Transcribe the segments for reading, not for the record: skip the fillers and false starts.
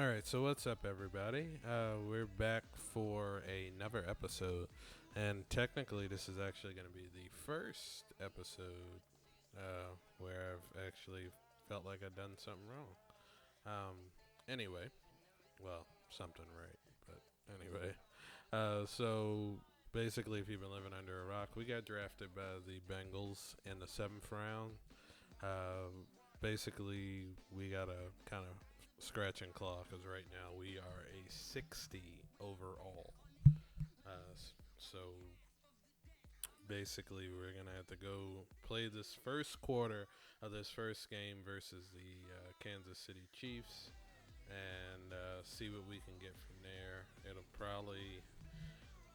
All right, so what's up, everybody? We're back for another episode, and technically, this is actually going to be the first episode where I've actually felt like I've done something wrong. Anyway, well, something right, but anyway. So basically, if you've been living under a rock, we got drafted by the Bengals in the seventh round. Uh, Basically, we got to kind of scratch and claw because right now we are a 60 overall. So basically, we're gonna have to go play this first quarter of this first game versus the Kansas City Chiefs and see what we can get from there.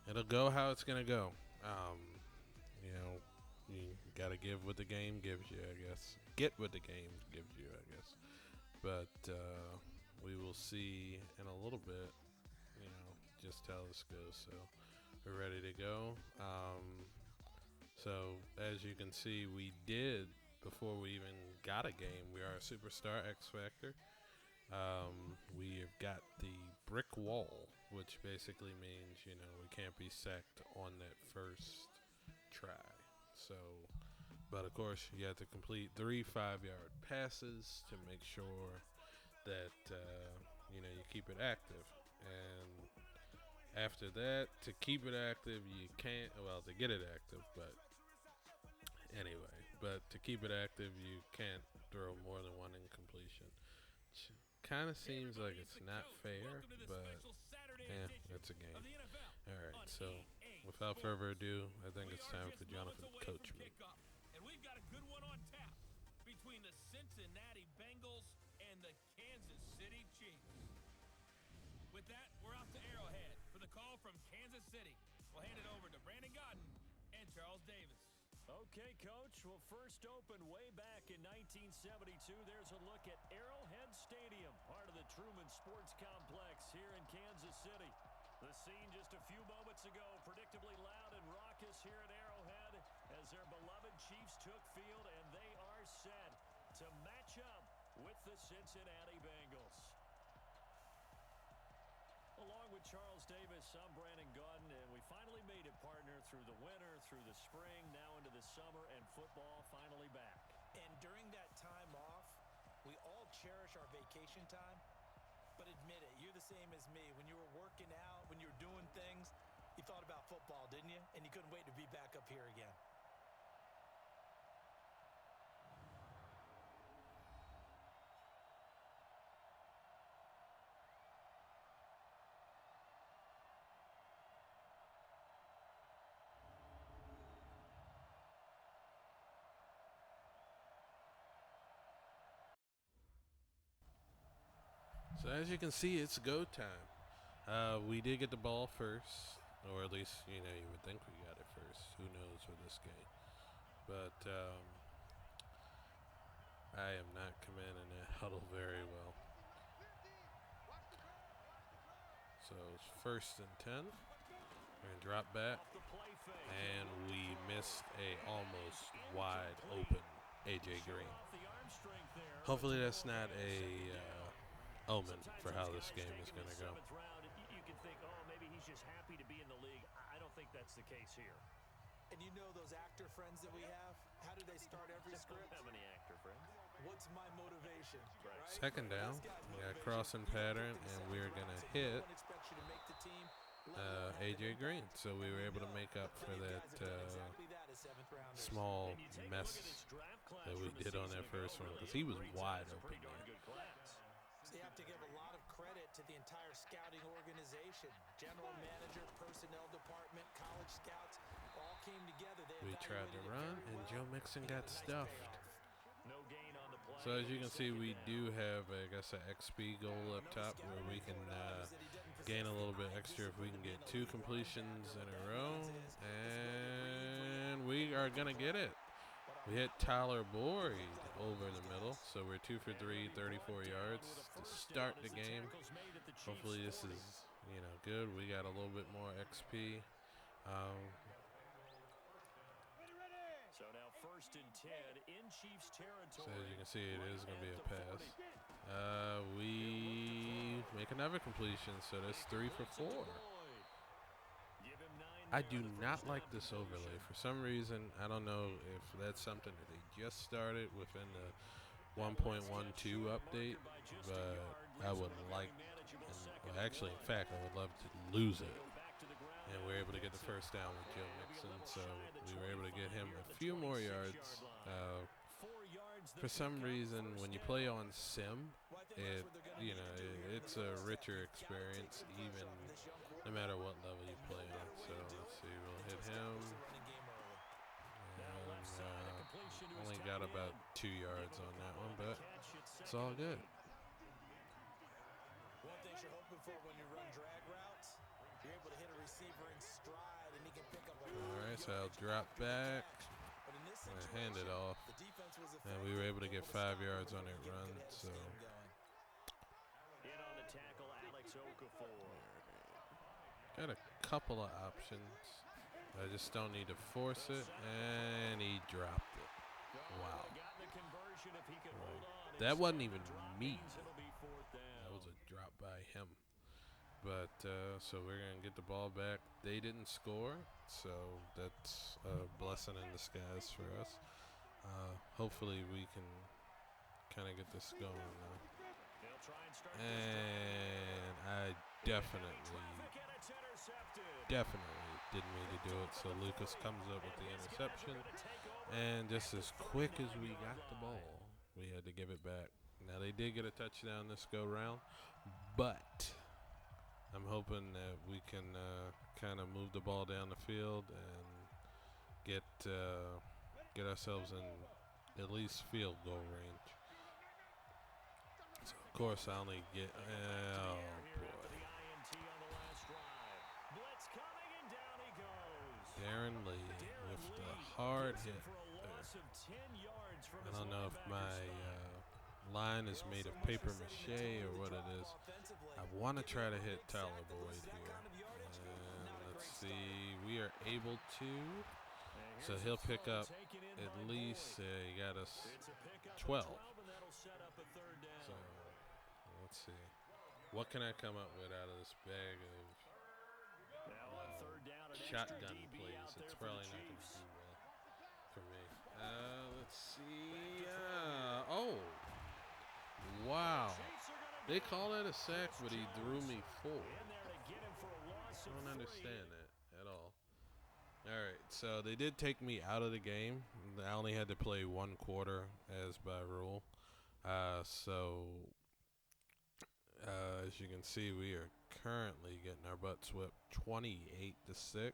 It'll go how it's gonna go. Um, you know, you gotta give what the game gives you, I guess. Get what the game gives you, I guess. But we will see in a little bit, just how this goes. So we're ready to go. So as you can see, we did before we even got a game. We are a superstar X Factor. We have got the brick wall, which basically means we can't be sacked on that first try. So, but of course, you have to complete 3 5-yard passes to make sure that you keep it active. And after that, to keep it active, you can't. Well, to get it active, but anyway, but to keep it active, you can't throw more than one incompletion. Kind of seems like it's not fair, but it's a game. All right, so without further ado, I think it's time for Jonathan to coach me. And we've got a good one on tap between the Cincinnati Bengals and the Kansas City Chiefs. With that, we're off to Arrowhead for the call from Kansas City. We'll hand it over to Brandon Godden and Charles Davis. Okay, Coach. Well, first opened way back in 1972. There's a look at Arrowhead Stadium, part of the Truman Sports Complex here in Kansas City. The scene just a few moments ago, predictably loud and raucous here at Arrowhead as their beloved Chiefs took field, and they are set to match up with the Cincinnati Bengals. Along with Charles Davis, I'm Brandon Godden, and we finally made it, partner, through the winter, through the spring, now into the summer, and football finally back. And during that time off, we all cherish our vacation time. But admit it, you're the same as me. When you were working out, when you were doing things, you thought about football, didn't you? And you couldn't wait to be back up here again. So as you can see, it's go time. We did get the ball first, or at least you would think we got it first. Who knows with this game? But I am not commanding that huddle very well. So it's 1st and 10. We're gonna drop back, and we missed a almost wide open AJ Green. Hopefully that's not a omen for how this game is going to go. You can think, oh, maybe he's just happy to be in the league. I don't think that's the case here. And you know those actor friends that we have? How do they start every script? How many actor friends? What's my motivation? Right? Second down, we got crossing pattern, and we're going to hit AJ Green. So we were able to make up for that small mess that we did on that first one because he was wide open there. You have to give a lot of credit to the entire scouting organization. General manager, personnel department, college scouts, all came together. We tried to run, and Joe Mixon got stuffed. So as you can see, we do have, I guess, an XP goal up top where we can gain a little bit extra if we can get 2 completions in a row. And we are going to get it. We hit Tyler Boyd over the middle, so we're 2 for 3, 34 yards to start the game. Hopefully this is, good. We got a little bit more XP. So now 1st and 10 in Chiefs territory. So as you can see, it is going to be a pass. We another completion, so that's 3 for 4. I do not like this overlay. For some reason, I don't know if that's something that they just started within the 1.12 update, but I would like, well, actually, in fact, I would love to lose it. And we were able to get the first down with Joe Mixon, so we were able to get him a few more yards. For some reason, when you play on Sim, it's a richer experience, even no matter what level you play on. So let's see, we'll hit him. And, only got about 2 yards on that one, but it's all good. One thing you're hoping for when you run drag routes, you're able to hit a receiver in stride, and he can pick up a lot. All right, so I'll drop back. I hand it off, and we were able to get 5 yards on that run. So got a couple of options. I just don't need to force it, and he dropped it. Wow. That wasn't even me. That was a drop by him. But so we're going to get the ball back. They didn't score, so that's a blessing in disguise for us. Hopefully we can kind of get this going now. And I definitely didn't mean to do it. So Lucas comes up with the interception. And just as quick as we got the ball, we had to give it back. Now they did get a touchdown this go round, but I'm hoping that we can kind of move the ball down the field and get ourselves in at least field goal range. So of course I only get oh boy, Darren Lee with the hard hit there. I don't know if my line is made of paper mache or what it is. I want to try to hit Tyler Boyd here. And let's see, we are able to. So he'll pick up at least, he got us 12. So let's see. What can I come up with out of this bag of shotgun plays? It's probably not going to do well for me. Let's see. Oh, wow. They call that a sack, but he threw me 4. I don't understand that at all. All right, so they did take me out of the game. I only had to play 1 quarter as by rule. As you can see, we are currently getting our butts whipped 28-6.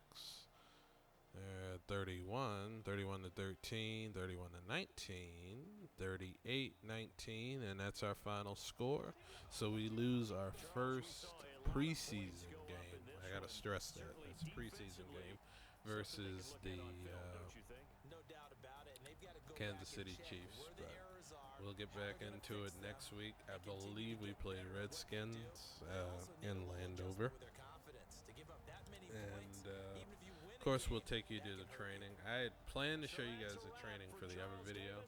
31 to 13, 31 to 19, 38-19, and that's our final score. So we lose our first preseason game. I gotta stress that it's a preseason game versus the Kansas City Chiefs. But we'll get back into it next week. I believe we play Redskins in Landover. And of course, we'll take you to the training. I had planned to show you guys the training for the other video.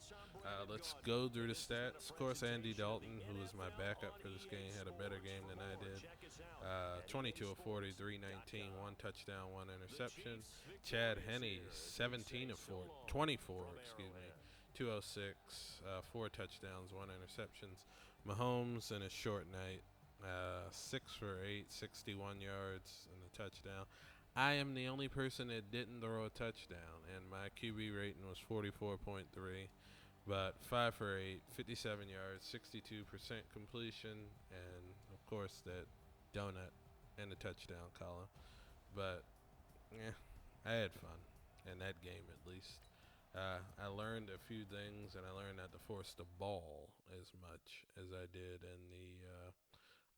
Let's go through the stats. Of course, Andy Dalton, who was my backup for this game, had a better game than I did. 22 of 40, 319, 1 touchdown, 1 interception. Chad Henne, 17 of 24, 206, 4 touchdowns, 1 interceptions. Mahomes in a short night, 6 for 8, 61 yards and a touchdown. I am the only person that didn't throw a touchdown, and my QB rating was 44.3, but 5 for 8, 57 yards, 62% completion, and of course that donut and the touchdown column. But yeah, I had fun in that game at least. I learned a few things, and I learned not to force the ball as much as I did in the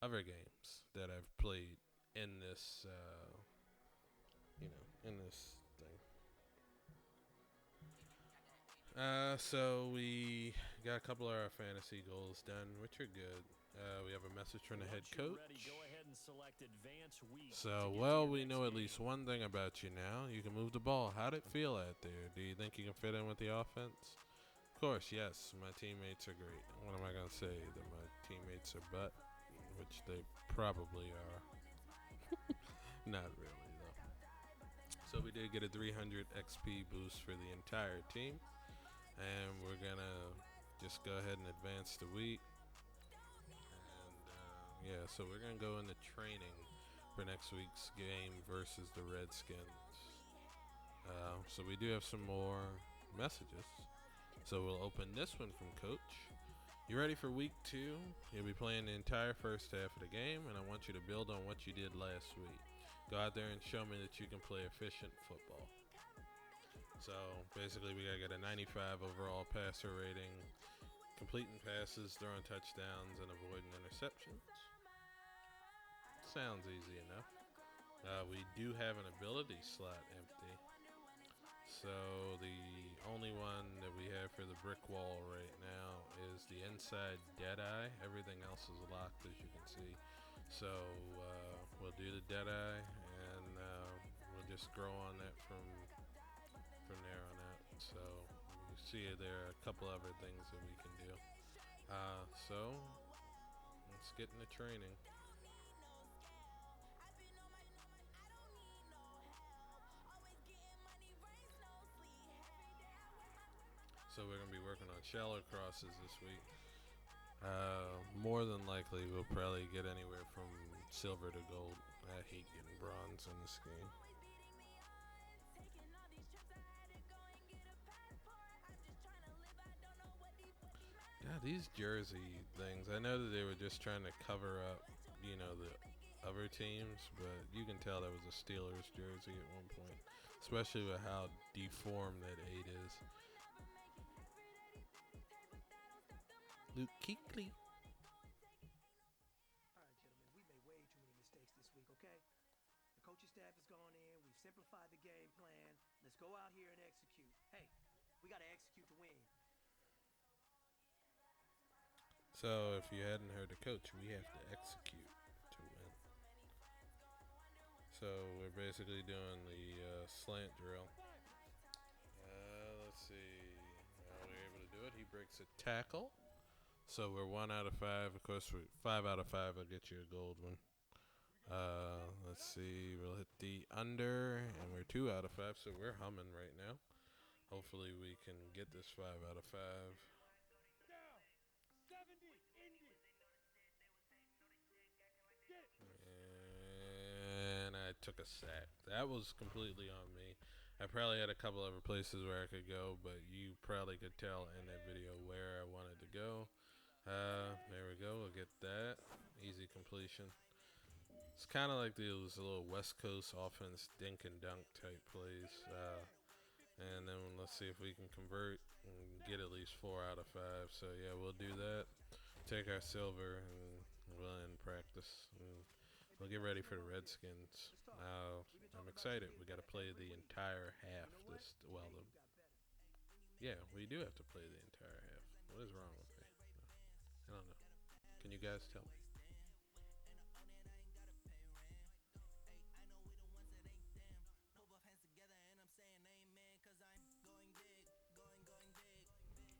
other games that I've played in this in this thing. So we got a couple of our fantasy goals done, which are good. We have a message from the head coach. So, well, we know at least one thing about you now. You can move the ball. How'd it feel out there? Do you think you can fit in with the offense? Of course, yes. My teammates are great. What am I going to say? That my teammates are butt? which they probably are. Not really, though. So we did get a 300 XP boost for the entire team. And we're going to just go ahead and advance the week. And, yeah, so we're going to go into training for next week's game versus the Redskins. So we do have some more messages. So we'll open this one from Coach. You ready for week 2? You'll be playing the entire first half of the game, and I want you to build on what you did last week. Go out there and show me that you can play efficient football. So basically we got to get a 95 overall passer rating, completing passes, throwing touchdowns, and avoiding interceptions. Sounds easy enough. We do have an ability slot empty. So the only one that we have for the brick wall right now is the inside Deadeye. Everything else is locked, as you can see. So we'll do the Deadeye, and we'll just grow on that from there on out. So you see there are a couple other things that we can do. So let's get into training. So we're going to be working on shallow crosses this week. More than likely, we'll probably get anywhere from silver to gold. I hate getting bronze in this game. God, these jersey things, I know that they were just trying to cover up, the other teams, but you can tell that was a Steelers jersey at one point, especially with how deformed that 8 is. Luke Kuechly. All right, gentlemen, we made way too many mistakes this week, okay? The coaching staff has gone in. We've simplified the game plan. Let's go out here and execute. Hey, we got to execute to win. So if you hadn't heard the coach, we have to execute to win. So we're basically doing the slant drill. Let's see. We're able to do it. He breaks a tackle. So we're 1 out of 5. Of course, 5 out of 5 will get you a gold one. Let's see. We'll hit the under, and we're 2 out of 5, so we're humming right now. Hopefully we can get this 5 out of 5. And I took a sack. That was completely on me. I probably had a couple other places where I could go, but you probably could tell in that video where I wanted to go. There we go. We'll get that. Easy completion. It's kind of like those little West Coast offense dink and dunk type plays. And then let's see if we can convert and get at least 4 out of 5. So, yeah, we'll do that. Take our silver, and we'll end practice. And we'll get ready for the Redskins. I'm excited. We got to play the entire half. Yeah, we do have to play the entire half. What is wrong with me? I don't know. Can you guys tell me?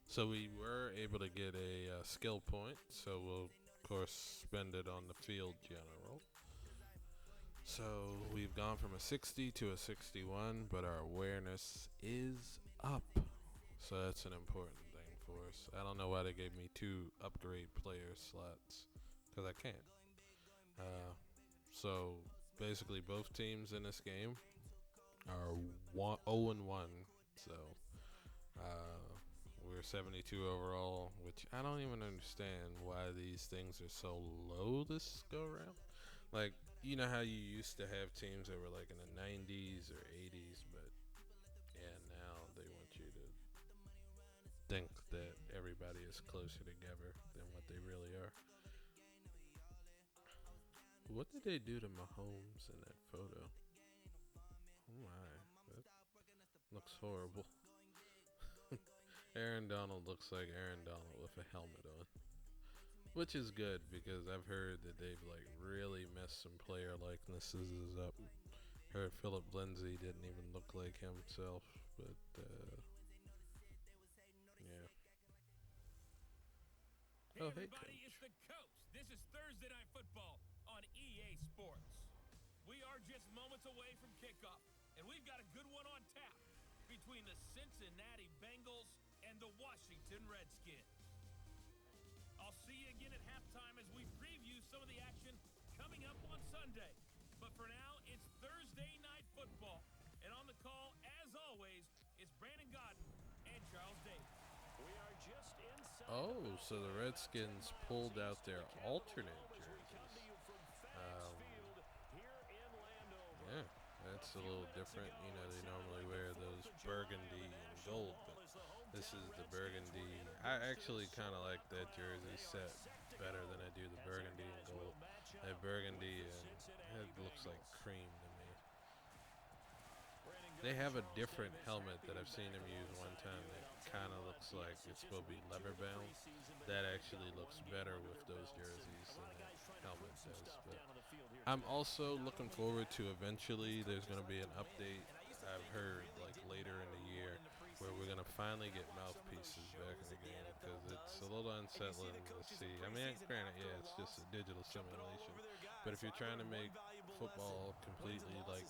So we were able to get a skill point, so we'll of course spend it on the field general. So we've gone from a 60 to a 61, but our awareness is up. So that's an important thing for us. I don't know why they gave me 2 upgrade player slots, because I can't. So basically both teams in this game are 0-1. So we're 72 overall, which I don't even understand why these things are so low this go around. Like, you know how you used to have teams that were like in the 90s or 80s, but yeah, now they want you to think that everybody is closer together than what they really are. What did they do to Mahomes in that photo? Oh my, that looks horrible. Aaron Donald looks like Aaron Donald with a helmet on. Which is good, because I've heard that they've like really messed some player likenesses up. Heard Philip Lindsay didn't even look like himself, but yeah. Hey, everybody, it's the coach. This is Thursday Night Football. are just moments away from kickoff, and we've got a good one on tap between the Cincinnati Bengals and the Washington Redskins. I'll see you again at halftime as we preview some of the action coming up on Sunday. But for now, it's Thursday Night Football. And on the call, as always, it's Brandon Godden and Charles Davis. We are just inside Oh, so the Redskins pulled out their alternate jerseys. Yeah, that's a little different. You know, they normally wear those burgundy and gold, but this is the burgundy. I actually kind of like that jersey set better than I do the burgundy and gold. That burgundy and it looks like cream to me. They have a different helmet that I've seen them use one time that kind of looks like it's supposed to be leather bound. That actually looks better with those jerseys than that helmet does. But I'm also looking forward to eventually there's going to be an update, I've heard, like later in the year, where we're going to finally get mouthpieces back in the game because it's a little unsettling to see. I mean, granted, yeah, it's just a digital simulation. But if you're trying to make football completely like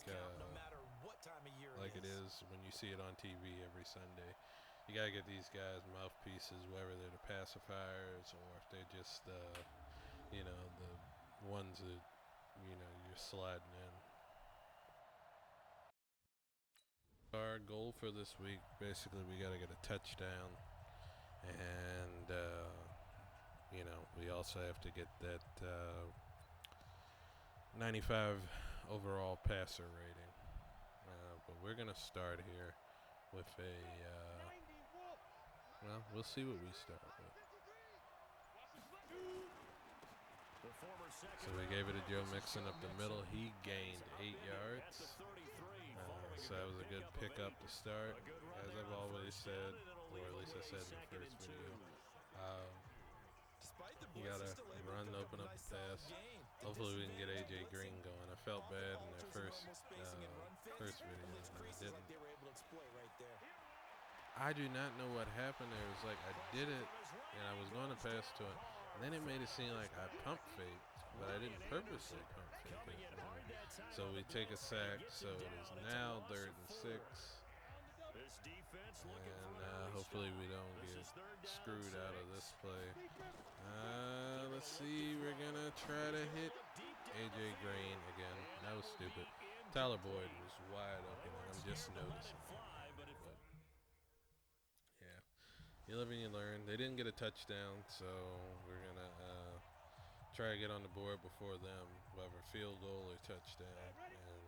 it is when you see it on TV every Sunday, you got to get these guys mouthpieces, whether they're the pacifiers or if they're just, the ones that, you're sliding in. Our goal for this week, basically, we got to get a touchdown, and we also have to get that 95 overall passer rating. But we're gonna start here with a. We'll see what we start with. So we gave it to Joe Mixon up the middle. He gained 8 yards. So that was a good pickup to start. As I've always said, or at least I said in the first video, you gotta run, open up the pass. Hopefully we can get AJ Green going. I felt bad in their first video, and I didn't. I do not know what happened there. It was like I did it, and I was going to pass to it, and then it made it seem like I pump faked, but I didn't purposely pump fake it. So we take a sack, so it is now 3rd and 6. And hopefully we don't get screwed out of this play. Let's see, we're going to try to hit AJ Green again. That was stupid. Tyler Boyd was wide open, and I'm just noticing. But, yeah, you live and you learn. They didn't get a touchdown, so we're going to try to get on the board before them, whether field goal or touchdown. And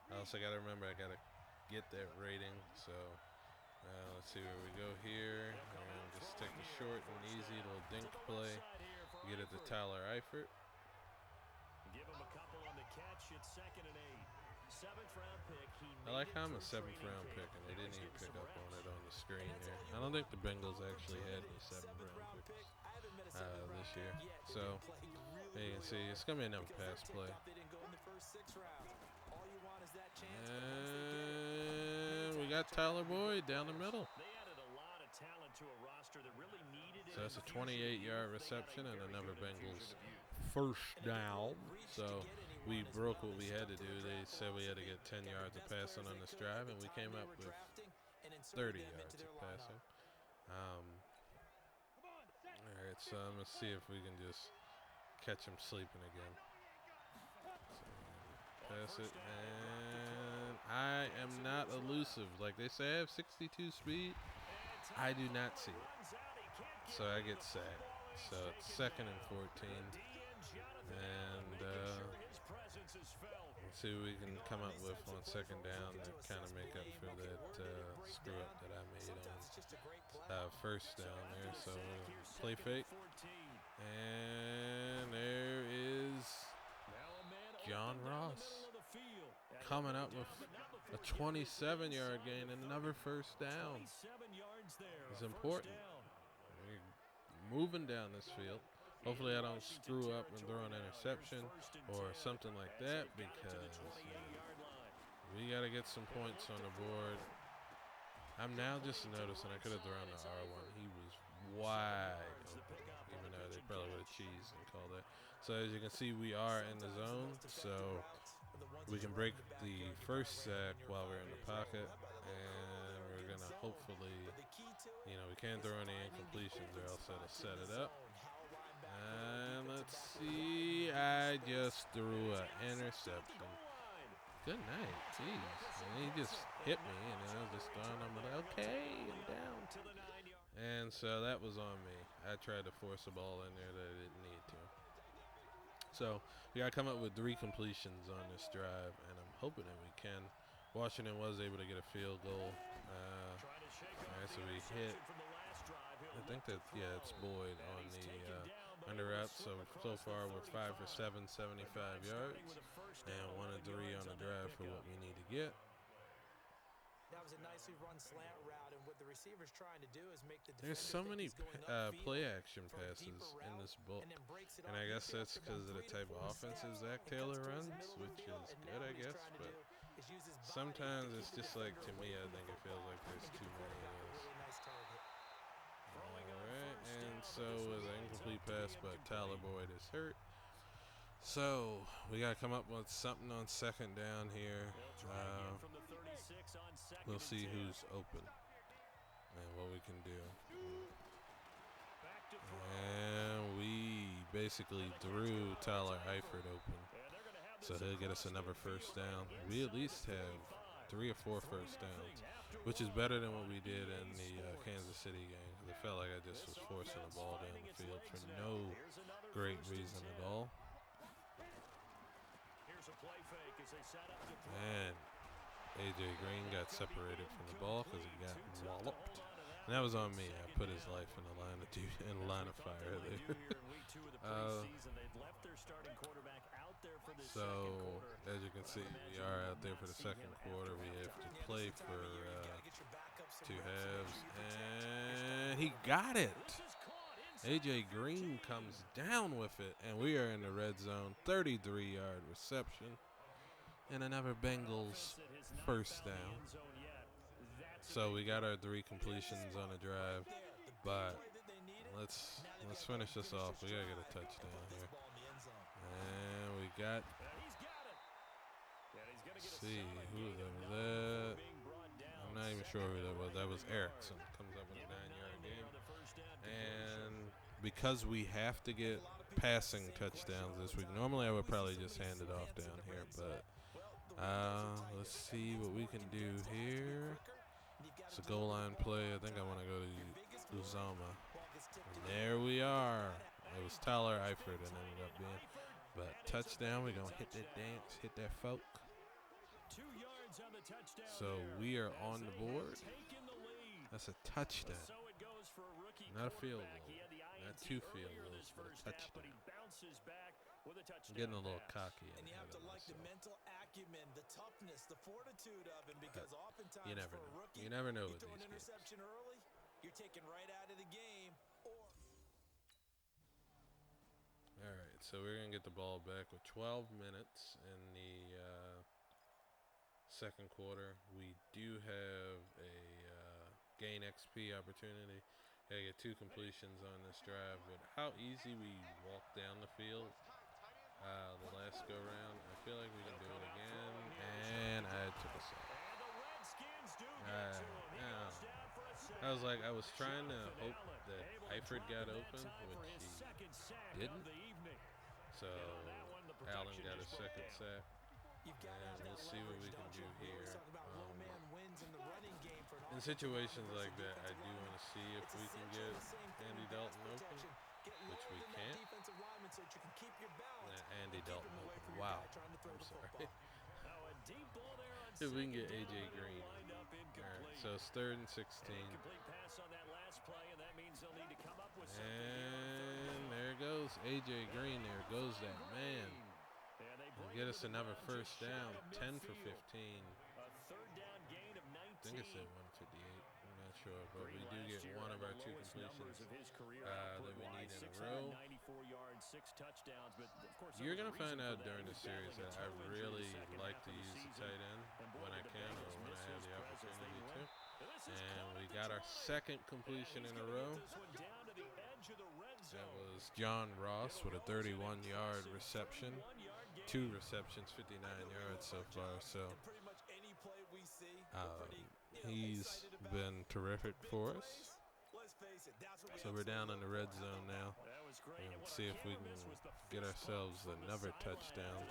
I also got to remember I got to get that rating, so let's see where we go here. We're going to just take the short and easy little dink play. Get it to Tyler Eifert. Give him a couple on the catch. It's 2nd and 8. 7th round pick. I like how I'm a 7th round pick, and they didn't even pick up on it on the screen here. I don't think the Bengals actually had any 7th round picks this year. So, you can see, it's going to be another pass play. And we got Tyler Boyd down the middle. So that's a 28-yard reception and another Bengals first down. So we broke what we had to do. They said we had to get 10 yards of passing on this drive, and we came up with 30 yards of passing. All right, so I'm going to see if we can just catch him sleeping again. So pass it, and I am not elusive. Like they say, I have 62 speed. I do not see it. So I get sacked. So it's 2nd and 14. And let's see what we can come up with on 2nd down to kind of make up for that screw up that I made on 1st down there. So play fake. And there is John Ross coming up with a 27-yard gain and another 1st down. It's important. We're moving down this field. Hopefully I don't screw up and throw an interception or something like that, because we got to get some points on the board. I'm now just noticing I could have thrown the R1. He was wide open, even though they probably would have cheesed and called that. So as you can see, we are in the zone. So we can break the first sack while we're in the pocket, and we're going to hopefully, we can't throw any incompletions or else it'll set it up. And let's see, I just threw an interception. Good night, jeez. And he just hit me, and I was just gone. I'm like, okay, I'm down. And so that was on me. I tried to force a ball in there that I didn't need to. So we got to come up with 3 completions on this drive, and I'm hoping that we can. Washington was able to get a field goal. All right, so we hit. I think that, it's Boyd on the under route. So far we're 5 for 7, 75 yards, and 1 of 3 on the drive for what we need to get. That was a nicely run slant route, and what the receiver's trying to do is make the There's so many play action passes in this book, and I guess that's because of the type of offenses Zach Taylor runs, which is good, I guess, but sometimes it's just like, to me, I think it feels like there's too many of those. Alright, and so it was an incomplete pass, but Tyler Boyd is hurt. So we got to come up with something on second down here. We'll see who's open and what we can do. And we basically threw Tyler Eifert open, so he'll get us another first down. We at least have 3 or 4 first downs, which is better than what we did in the Kansas City game. I felt like I just was forcing the ball down the field for no great reason at all. And A.J. Green got separated from the ball because he got walloped. And that was on me. I put his life in the line of fire there. So, as you can see, we are out there for the second quarter. We have to play for 2 halves. And he got it. A.J. Green comes down with it. And we are in the red zone. 33-yard reception. And another Bengals first down. So we got our 3 completions on a drive, but let's finish this off. We gotta get a touchdown here. And we got. Let's see who that was. I'm not even sure who that was. That was Erickson. Comes up with a 9-yard gain. And because we have to get passing touchdowns this week, normally I would probably just hand it off down here, but. Let's see what we can do here. It's a goal line play. I think I want to go to Uzoma. And there we are. It was Tyler Eifert and ended up being. But touchdown, we're going to hit that dance, hit that folk. So we are on the board. That's a touchdown. Not a field goal. Not 2 field goals, but a touchdown. I'm getting a little cocky. And you have to like the mental acumen, the toughness, the fortitude of him, because oftentimes you never for a know. rookie, You never know you with throw these an interception games. early, you're taken right out of the game. All right, so we're going to get the ball back with 12 minutes in the second quarter. We do have a gain XP opportunity. I get 2 completions on this drive, but how easy we walked down the field the last go round. I feel like we can do it again, and I took a sack. I was like, I was trying to hope that Eifert got open, which he didn't. So Allen got a second sack, and we'll see what we can do here. In situations like that, I do want to see if we can get Andy Dalton open, which we can't. Andy Dalton open. Wow. I'm sorry. If we can get A.J. Green. All right, so it's 3rd and 16. And there goes A.J. Green. There goes that man. And get us another first down. 10 for 15. I think it's at 158. I'm not sure, but we do get one of our 2 completions that we need in a row. You're going to find out during the series that I really like to use the tight end when I can or when I have the opportunity to. And we got our 2nd completion in a row. That was John Ross with a 31-yard reception 2 receptions, 59 yards so far. So he's been terrific for us. So we're down in the red zone now. And see if we can get ourselves another touchdown.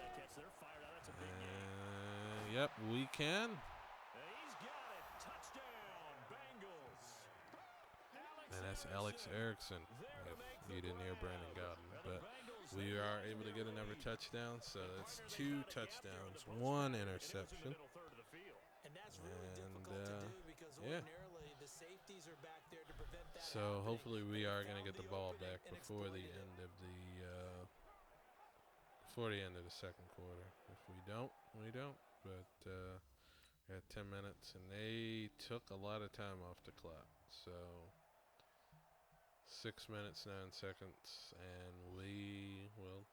And yep, we can. And that's Alex Erickson, if you didn't hear Brandon Gowden. But we are able to get another touchdown, so it's 2 touchdowns, 1 interception. And, yeah. So hopefully we are going to get the ball back before the end of the second quarter. If we don't, we don't. But we got 10 minutes, and they took a lot of time off the clock. So 6 minutes, 9 seconds, and we will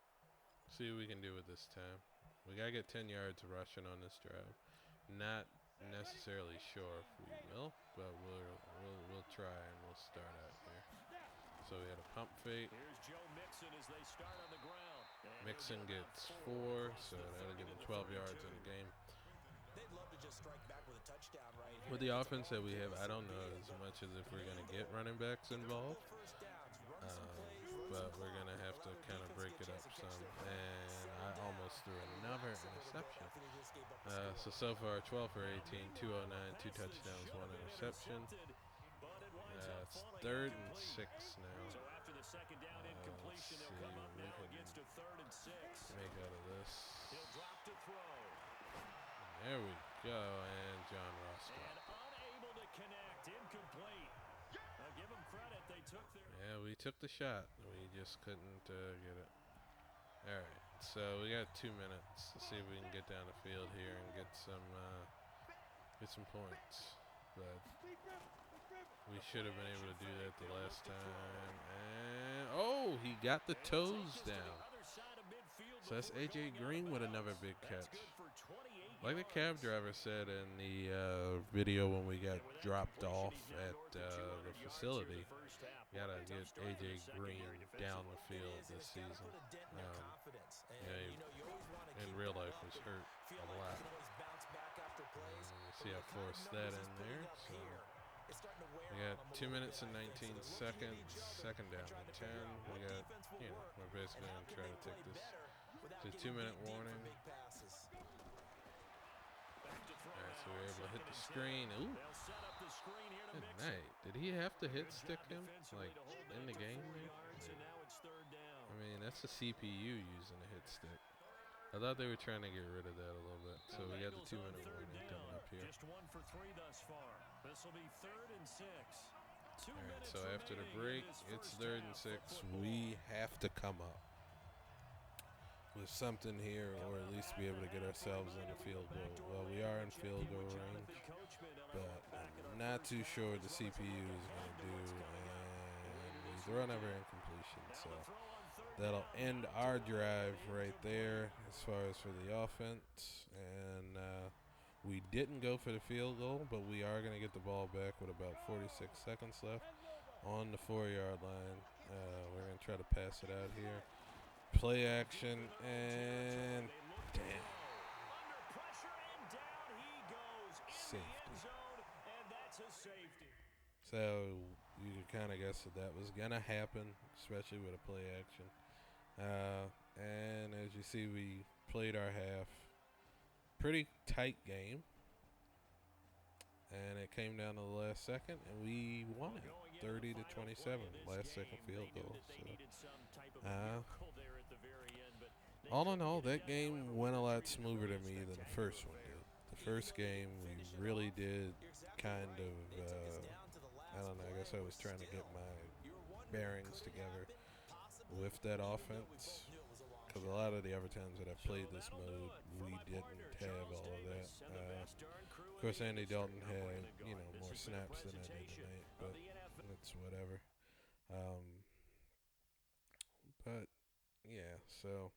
see what we can do with this time. We got to get 10 yards rushing on this drive. Not necessarily sure if we will, but we'll try, and we'll start out here. So we had a pump fake. Mixon gets 4, so that'll give him 12 yards in the game. With the offense that we have, I don't know as much as if we're going to get running backs involved, but we're going to have to kind of break it up some. And I almost threw another interception. So far, 12 for 18, 209, 2 touchdowns, 1 interception. It's 3rd and 6 now. Let's see what we can make out of this. There we go, and John Ross got it. Yeah, we took the shot. We just couldn't get it. All right, so we got 2 minutes to see if we can get down the field here and get some points. But we should have been able to do that the last time. And oh, he got the toes down. So that's A.J. Green with another big catch. Like the cab driver said in the video when we got dropped off at the facility, you got to get A.J. Green down the field this season. In real life was hurt a lot. See, I forced that in there. So we got 2 minutes and 19 seconds. Second down and 10. We got, we're basically going to try to take this to 2-minute warning. All right, so we're able to hit the screen. Ooh, good night. Did he have to hit stick him like in the game? I mean, that's a CPU using a hit stick. I thought they were trying to get rid of that a little bit. So we got the 2-minute warning coming up here. Just 1 for 3 thus far. This will be 3rd and 6. All right, so after the break, it's 3rd and 6. We have to come up with something here, or at least be able to get ourselves in the field goal. Well, we are in field goal range, but I'm not too sure what the CPU is going to do. And we throw another incompletion, so that'll end our drive right there as far as for the offense. And we didn't go for the field goal, but we are going to get the ball back with about 46 seconds left on the 4-yard line. We're going to try to pass it out here. Play action, and damn. Safety. So you could kind of guess that was going to happen, especially with a play action. And as you see, we played our half. Pretty tight game. And it came down to the last second, and we won it, 30-27, last second field goal. So, all in all, that game went a lot smoother to me than the first one did. The first game, we really did kind of, I don't know, I guess I was trying to get my bearings together with that offense. Because a lot of the other times that I've played this mode, we didn't have all of that. Of course, Andy Dalton had, more snaps than I did tonight, but it's whatever. But, yeah, so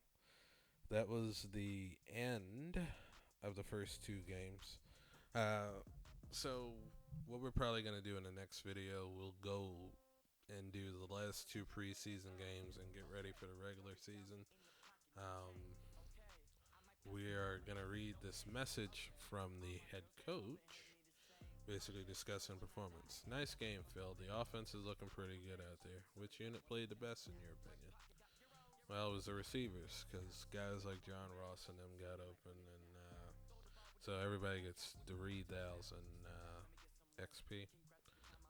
that was the end of the first 2 games. So what we're probably going to do in the next video, we'll go and do the last 2 preseason games and get ready for the regular season. we are going to read this message from the head coach, basically discussing performance. Nice game, Phil. The offense is looking pretty good out there. Which unit played the best, in your opinion? Well, it was the receivers, because guys like John Ross and them got open, and so everybody gets 3,000 XP,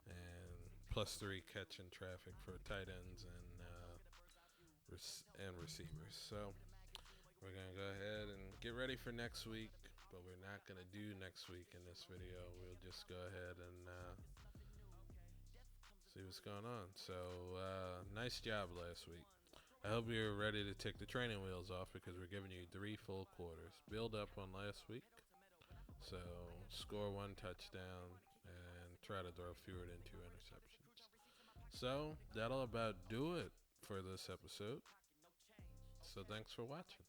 and +3 catching traffic for tight ends and receivers. So we're going to go ahead and get ready for next week, but we're not going to do next week in this video. We'll just go ahead and see what's going on. So nice job last week. I hope you're ready to take the training wheels off, because we're giving you 3 full quarters. Build up on last week. So score 1 touchdown and try to throw fewer than 2 interceptions. So that'll about do it for this episode. So thanks for watching.